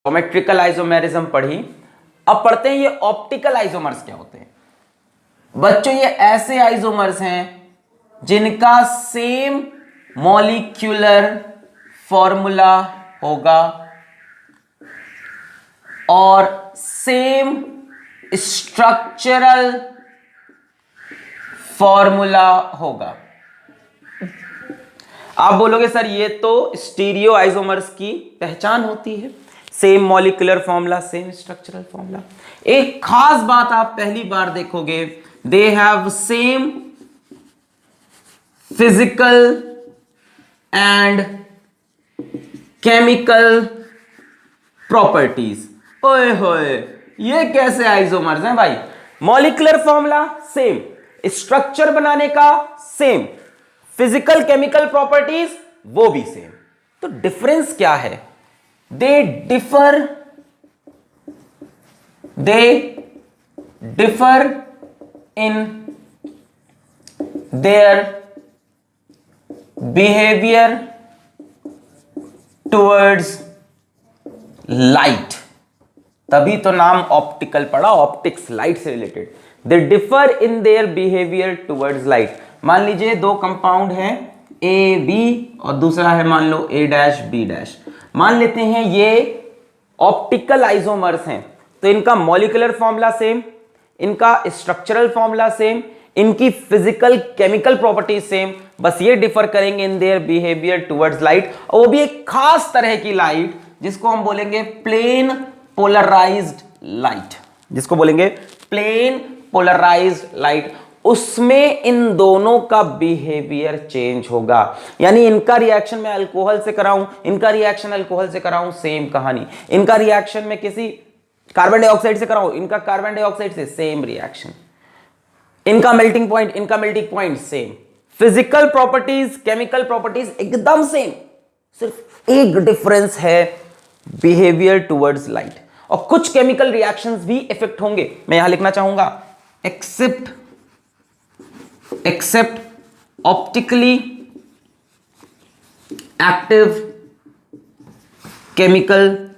Geometrical isomerism पढ़ी। अब पढ़ते हैं ये ऑप्टिकल आइसोमर्स क्या होते हैं। बच्चों ये ऐसे आइसोमर्स हैं जिनका सेम मॉलिक्यूलर फॉर्मूला होगा और सेम स्ट्रक्चरल फॉर्मूला होगा। आप बोलोगे सर ये तो स्टीरियो आइसोमर्स की पहचान होती है, same molecular formula same structural formula. एक खास बात आप पहली बार देखोगे, they have same physical and chemical properties. ओए होए, ये कैसे आइसोमर्स हैं भाई? मॉलिक्यूलर फॉर्मूला सेम, स्ट्रक्चर बनाने का सेम, फिजिकल केमिकल प्रॉपर्टीज वो भी सेम। तो डिफरेंस क्या है? They differ in their behaviour towards light. तभी तो नाम ऑप्टिकल पड़ा, ऑप्टिक्स लाइट से related. They differ in their behaviour towards light. मान लीजिए दो कंपाउंड हैं ए बी और दूसरा है मान लो ए डैश बी डैश। मान लेते हैं ये ऑप्टिकल आइसोमर्स हैं, तो इनका मॉलिक्यूलर फॉर्मूला सेम, इनका स्ट्रक्चरल फॉर्मूला सेम, इनकी फिजिकल केमिकल प्रॉपर्टीज सेम, बस ये डिफर करेंगे in their behaviour towards light. और वो भी एक खास तरह की लाइट जिसको हम बोलेंगे प्लेन पोलराइज्ड लाइट, जिसको बोलेंगे प्लेन पोलराइज्ड लाइट। उसमें इन दोनों का बिहेवियर चेंज होगा। यानी इनका रिएक्शन मैं अल्कोहल से कराऊं, इनका रिएक्शन अल्कोहल से कराऊं, सेम कहानी। इनका रिएक्शन में किसी कार्बन डाइऑक्साइड से कराऊं, इनका कार्बन डाइऑक्साइड से, सेम रिएक्शन। इनका मेल्टिंग पॉइंट, इनका melting point same. Physical properties chemical properties एकदम सेम, सिर्फ एक डिफरेंस है बिहेवियर टुवर्ड्स लाइट। और कुछ केमिकल रिएक्शंस भी इफेक्ट होंगे, मैं यहां लिखना चाहूंगा except optically active chemical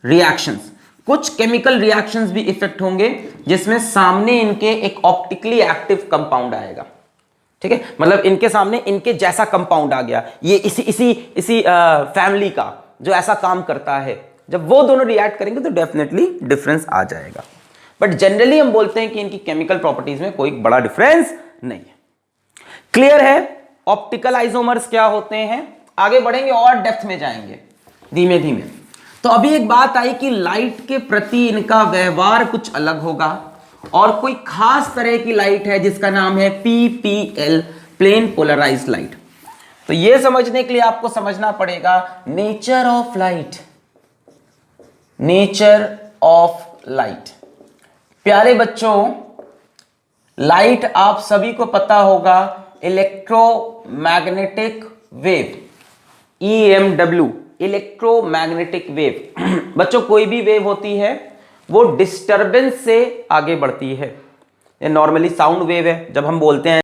reactions. कुछ केमिकल रिएक्शंस भी इफेक्ट होंगे जिसमें सामने इनके एक ऑप्टिकली एक्टिव कंपाउंड आएगा। ठीक है, मतलब इनके सामने इनके जैसा कंपाउंड आ गया, ये इसी फैमिली का जो ऐसा काम करता है। जब वो दोनों रिएक्ट करेंगे तो डेफिनेटली डिफरेंस आ जाएगा। बट जनरली हम बोलते हैं कि इनकी केमिकल प्रॉपर्टीज में कोई बड़ा डिफरेंस नहीं है। क्लियर है ऑप्टिकल आइसोमर्स क्या होते हैं? आगे बढ़ेंगे और डेप्थ में जाएंगे धीमे धीमे। तो अभी एक बात आई कि लाइट के प्रति इनका व्यवहार कुछ अलग होगा, और कोई खास तरह की लाइट है जिसका नाम है PPL, प्लेन पोलराइज्ड लाइट। तो यह समझने के लिए आपको समझना पड़ेगा nature of light. Nature of light, प्यारे बच्चों, लाइट आप सभी को पता होगा electromagnetic wave, EMW, electromagnetic wave. बच्चों कोई भी वेव होती है वो डिस्टरबेंस से आगे बढ़ती है। ये नॉर्मली साउंड वेव है, जब हम बोलते हैं